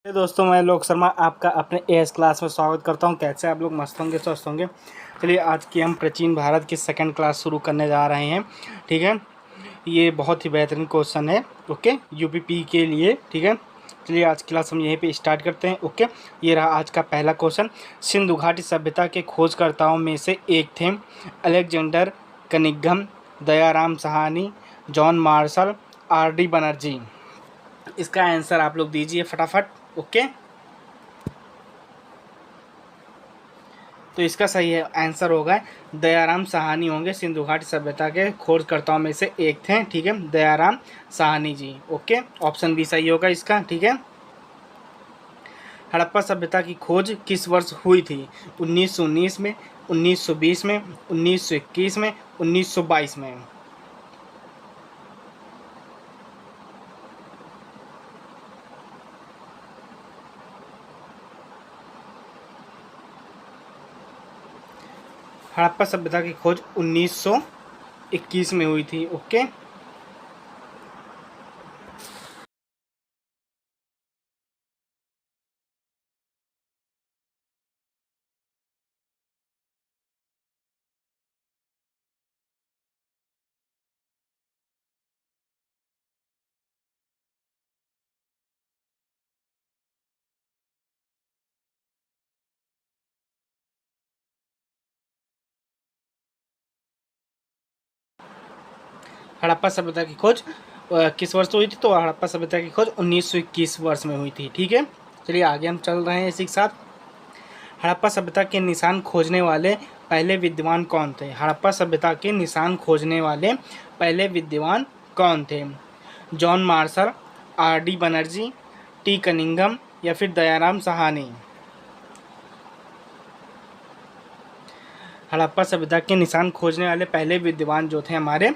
दोस्तों, मैं लोक शर्मा आपका अपने एएस क्लास में स्वागत करता हूं। कैसे आप लोग मस्त होंगे, स्वस्थ होंगे। चलिए, आज की हम प्राचीन भारत की सेकंड क्लास शुरू करने जा रहे हैं। ठीक है, ये बहुत ही बेहतरीन क्वेश्चन है। ओके, यूपीपी के लिए। ठीक है, चलिए आज की क्लास हम यहीं पे स्टार्ट करते हैं। ओके, ये रहा आज का पहला क्वेश्चन। सिंधु घाटी सभ्यता के खोजकर्ताओं में से एक थे Alexander Cunningham, Dayaram Sahni, John Marshall, RD. Banerjee. इसका आंसर आप लोग दीजिए फटाफट। ओके, तो इसका सही है आंसर होगा दयाराम साहनी होंगे। सिंधु घाटी सभ्यता के खोजकर्ताओं में से एक थे। ठीक है, Dayaram Sahni ji. Okay, option B सही होगा इसका। ठीक है, हड़प्पा सभ्यता की खोज किस वर्ष हुई थी? 1919 में, 1920 में, 1921 में, 1922 में। हड़प्पा सभ्यता की खोज 1921 में हुई थी। ओके, हड़प्पा सभ्यता की खोज किस वर्ष हुई थी? तो हड़प्पा सभ्यता की खोज 1921 वर्ष में हुई थी। ठीक है, चलिए आगे हम चल रहे हैं इसी के साथ। हड़प्पा सभ्यता के निशान खोजने वाले पहले विद्वान कौन थे? हड़प्पा सभ्यता के निशान खोजने वाले पहले विद्वान कौन थे? John Marshall, RD. Banerjee, T Cunningham या फिर दयाराम साहनी। हड़प्पा सभ्यता के निशान खोजने वाले पहले विद्वान जो थे हमारे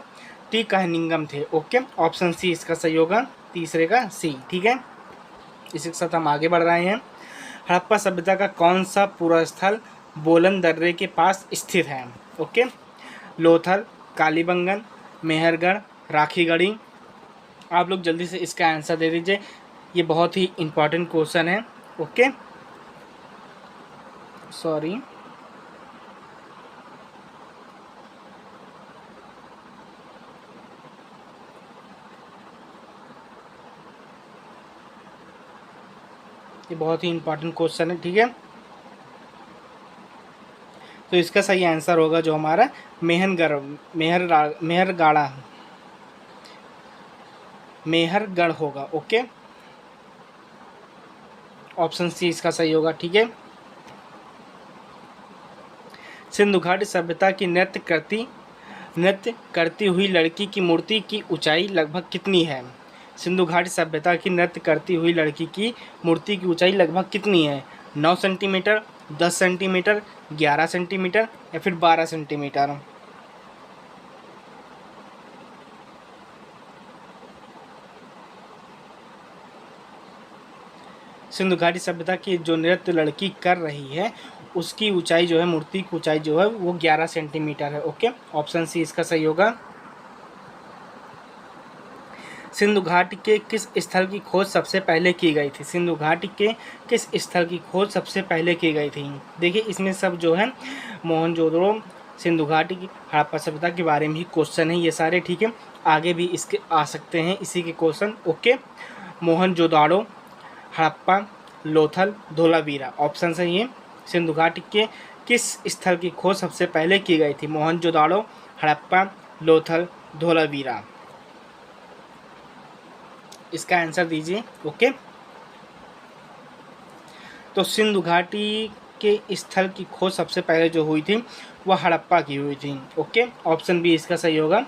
टी कनिंघम थे। ओके, ऑप्शन सी इसका सही होगा, तीसरे का सी। ठीक है, इसी के साथ हम आगे बढ़ रहे हैं। हड़प्पा सभ्यता का कौन सा पूरा स्थल बोलन दर्रे के पास स्थित है? ओके, लोथल, कालीबंगन, मेहरगढ़, राखीगढ़ी। आप लोग जल्दी से इसका आंसर दे दीजिए, ये बहुत ही इम्पोर्टेंट क्वेश्चन है। ओके, सॉरी, ये बहुत ही इम्पोर्टेंट क्वेश्चन है। ठीक है, तो इसका सही आंसर होगा जो हमारा मेहरगढ़ होगा। ओके, ऑप्शन सी इसका सही होगा। ठीक है, सिंधु घाटी सभ्यता की नृत्य करती हुई लड़की की मूर्ति की ऊंचाई लगभग कितनी है? सिंधु घाटी सभ्यता की नृत्य करती हुई लड़की की मूर्ति की ऊंचाई लगभग कितनी है? 9 सेंटीमीटर, 10 सेंटीमीटर, 11 सेंटीमीटर या फिर 12 सेंटीमीटर। सिंधु घाटी सभ्यता की जो नृत्य लड़की कर रही है उसकी ऊंचाई जो है, मूर्ति की ऊंचाई जो है वो 11 सेंटीमीटर है। ओके, ऑप्शन सी इसका सही होगा। सिंधु घाटी के किस स्थल की खोज सबसे पहले की गई थी? सिंधु घाटी के किस स्थल की खोज सबसे पहले की गई थी? देखिए, इसमें सब जो है मोहनजोदड़ो, सिंधु घाटी की, हड़प्पा सभ्यता के बारे में ही क्वेश्चन है ये सारे। ठीक है, आगे भी इसके आ सकते हैं इसी के question. Okay, Mohenjodaro, Harappa, Lothal, Dholavira. Option सही है। सिंधु घाटी के किस स्थल की खोज सबसे पहले की गई थी? मोहनजोदड़ो, हड़प्पा, लोथल, धोलावीरा। इसका आंसर दीजिए। ओके, तो सिंधु घाटी के स्थल की खोज सबसे पहले जो हुई थी वह हड़प्पा की हुई थी। ओके, ऑप्शन बी इसका सही होगा।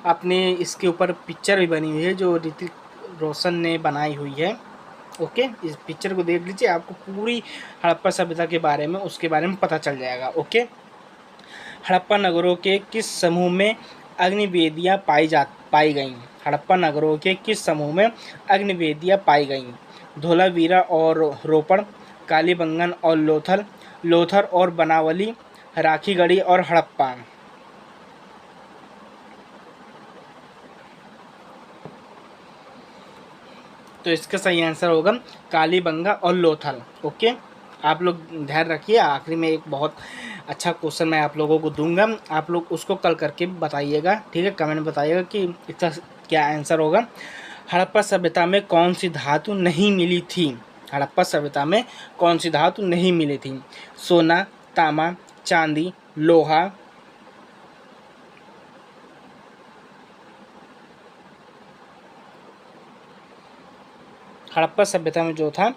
आपने इसके ऊपर पिक्चर भी बनी हुई है जो ऋतिक रोशन ने बनाई हुई है। ओके, इस पिक्चर को देख लीजिए, आपको पूरी हड़प्पा सभ्यता के बारे में, उसके बारे में पता चल जाएगा। ओके, हड़प्पा नगरों के किस समूह में अग्निवेदियाँ पाई गईं? हड़प्पा नगरों के किस समूह में अग्निवेदियाँ पाई गईं? धोलावीरा और रोपड़, कालीबंगन और लोथर और बनावली, राखीगढ़ी और हड़प्पा। तो इसका सही आंसर होगा कालीबंगा और लोथल। ओके, आप लोग ध्यान रखिए, आखिरी में एक बहुत अच्छा क्वेश्चन मैं आप लोगों को दूंगा, आप लोग उसको कल करके बताइएगा, ठीक है, कमेंट में बताइएगा कि इसका क्या आंसर होगा। हड़प्पा सभ्यता में कौन सी धातु नहीं मिली थी? हड़प्पा सभ्यता में कौन सी धातु नहीं मिली थी? सोना, तांबा, चांदी, लोहा। हड़प्पा सभ्यता में जो था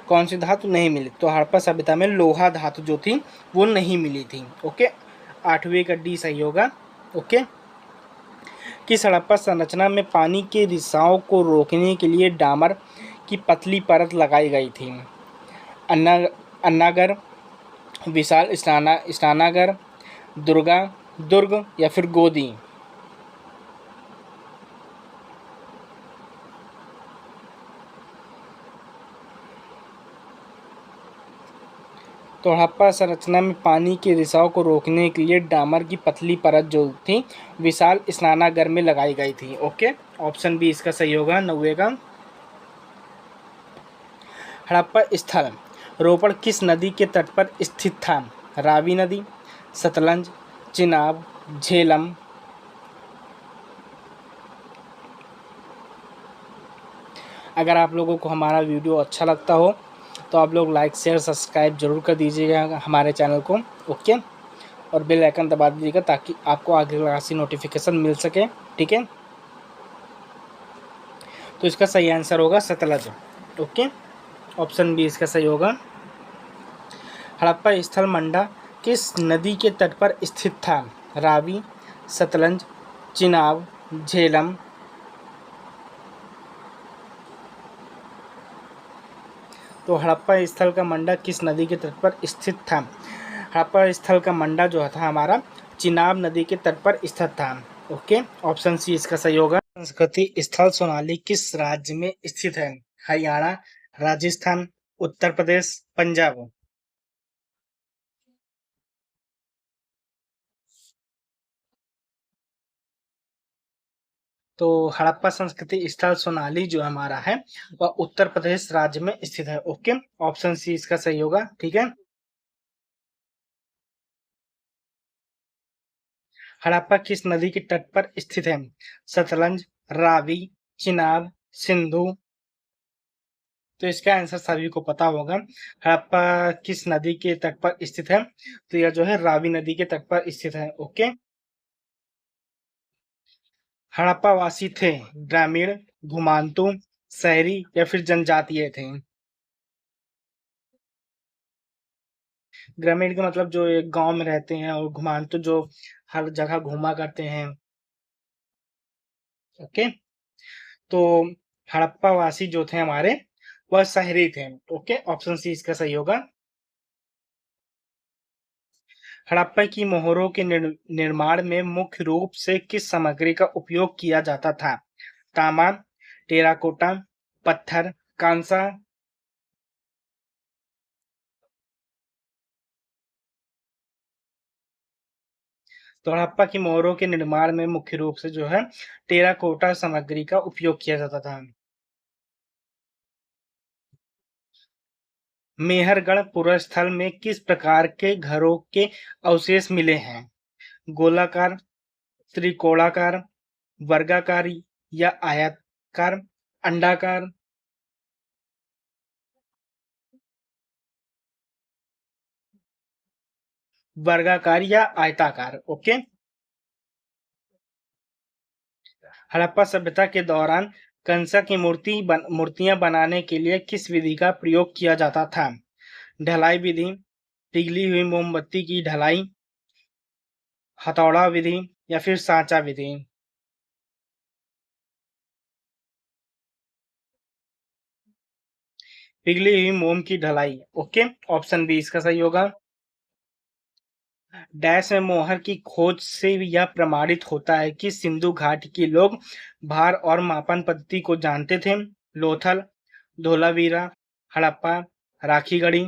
कौन सी धातु नहीं मिली, तो हड़प्पा सभ्यता में लोहा धातु जो थी वो नहीं मिली थी। ओके, 8वीं का डी सही होगा। ओके, किस हड़प्पा संरचना में पानी के रिसाव को रोकने के लिए डामर की पतली परत लगाई गई थी? अन्ना अन्नागर, विशाल स्नानागर, दुर्गा दुर्ग या फिर गोदी? तो हड़प्पा संरचना में पानी के रिसाव को रोकने के लिए डामर की पतली परत जो थी विशाल स्नानागार में लगाई गई थी। ओके, ऑप्शन बी इसका सही होगा 90 का। हड़प्पा स्थल रोपड़ किस नदी के तट पर स्थित था? रावी नदी, सतलज, चिनाब, झेलम? अगर आप लोगों को हमारा वीडियो अच्छा लगता हो तो आप लोग लाइक शेयर सब्सक्राइब जरूर कर दीजिएगा हमारे चैनल को। ओके, और बेल आइकन दबा दीजिएगा ताकि आपको आगे क्लास की नोटिफिकेशन मिल सके, ठीक है। तो इसका सही आंसर होगा सतलज। ओके, ऑप्शन बी इसका सही होगा। हड़प्पा स्थल मंडा किस नदी के तट पर स्थित था? रावी, सतलज, चिनाब, झेलम? तो हड़प्पा स्थल का मंडा किस नदी के तट पर स्थित था? हड़प्पा स्थल का मंडा जो था हमारा चिनाब नदी के तट पर स्थित था। ओके, ऑप्शन सी इसका सही होगा। संस्कृति स्थल सोनाली किस राज्य में स्थित है? हरियाणा, राजस्थान, उत्तर प्रदेश, पंजाब? तो हड़प्पा संस्कृति स्थल सोनाली जो हमारा है वह उत्तर प्रदेश राज्य में स्थित है। ओके, ऑप्शन सी इसका सही होगा, ठीक है। हड़प्पा किस नदी के तट पर स्थित है? सतलज, रावी, चिनाब, सिंधु? तो इसका आंसर सभी को पता होगा। हड़प्पा किस नदी के तट पर स्थित है? तो यह जो है रावी नदी के तट पर स्थित है। ओके, हड़प्पा वासी थे ग्रामीण, घुमांतु, शहरी या फिर जनजातीय थे? ग्रामीण का मतलब जो एक गांव में रहते हैं, और घुमांतु जो हर जगह घूमा करते हैं। ओके, तो हड़प्पा वासी जो थे हमारे वह शहरी थे। ओके, ऑप्शन सी इसका सही होगा। हड़प्पा की मोहरों के निर्माण में मुख्य रूप से किस सामग्री का उपयोग किया जाता था? तांबा, टेराकोटा, पत्थर, कांसा? तो हड़प्पा की मोहरों के निर्माण में मुख्य रूप से जो है टेराकोटा सामग्री का उपयोग किया जाता था। मेहरगढ़ पुरस्थल में किस प्रकार के घरों के अवशेष मिले हैं? गोलाकार, त्रिकोणाकार, वर्गाकार या आयताकार, अंडाकार? वर्गाकार या आयताकार? ओके, हड़प्पा सभ्यता के दौरान कंसा की मूर्तियां बनाने के लिए किस विधि का प्रयोग किया जाता था? ढलाई विधि, पिघली हुई मोमबत्ती की ढलाई, हथौड़ा विधि या फिर सांचा विधि? पिघली हुई मोम की ढलाई। ओके, ऑप्शन बी इसका सही होगा। डैश में मोहर की खोज से यह प्रमाणित होता है कि सिंधु घाटी के लोग भार और मापन पद्धति को जानते थे। लोथल, धोलावीरा, हड़प्पा, राखीगढ़ी?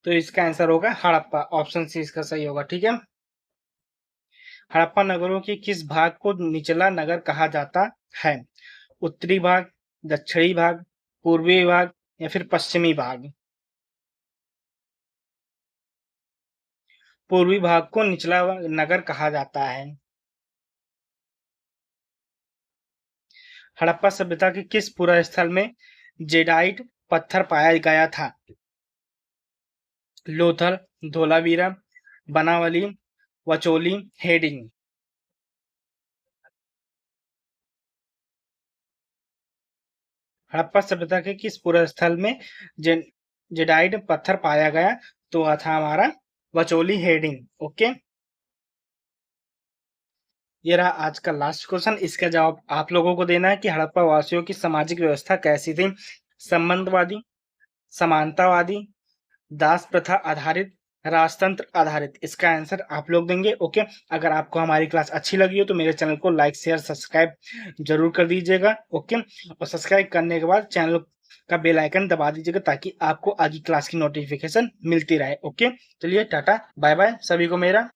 तो इसका आंसर होगा हड़प्पा, ऑप्शन सी इसका सही होगा, ठीक है। हड़प्पा नगरों के किस भाग को निचला नगर कहा जाता है? उत्तरी भाग, दक्षिणी भाग, पूर्वी भाग या फिर पश्चिमी भाग? पूर्वी भाग को निचला नगर कहा जाता है। हड़प्पा सभ्यता के किस पुरा स्थल में जेडाइट पत्थर पाया गया था? लोथल, धोलावीरा, बनावली, वचोली, हेडिंग? हड़प्पा सभ्यता के किस पुरा स्थल में जे जेडाइट पत्थर पाया गया? तो वह था हमारा वचोली हेडिंग। ओके, ये रहा आज का लास्ट क्वेश्चन। इसका जवाब आप लोगों को देना है कि हड़प्पा वासियों की सामाजिक व्यवस्था कैसी थी? संबंधवादी, समानतावादी, दास प्रथा आधारित, राजतंत्र आधारित? इसका आंसर आप लोग देंगे। ओके, अगर आपको हमारी क्लास अच्छी लगी हो तो मेरे चैनल को लाइक शेयर सब्सक्राइब जरूर कर दीजिएगा। ओके, और सब्सक्राइब करने के बाद चैनल का बेल आइकन दबा दीजिएगा ताकि आपको आगे क्लास की नोटिफिकेशन मिलती रहे। ओके, चलिए टाटा बाय बाय सभी को मेरा।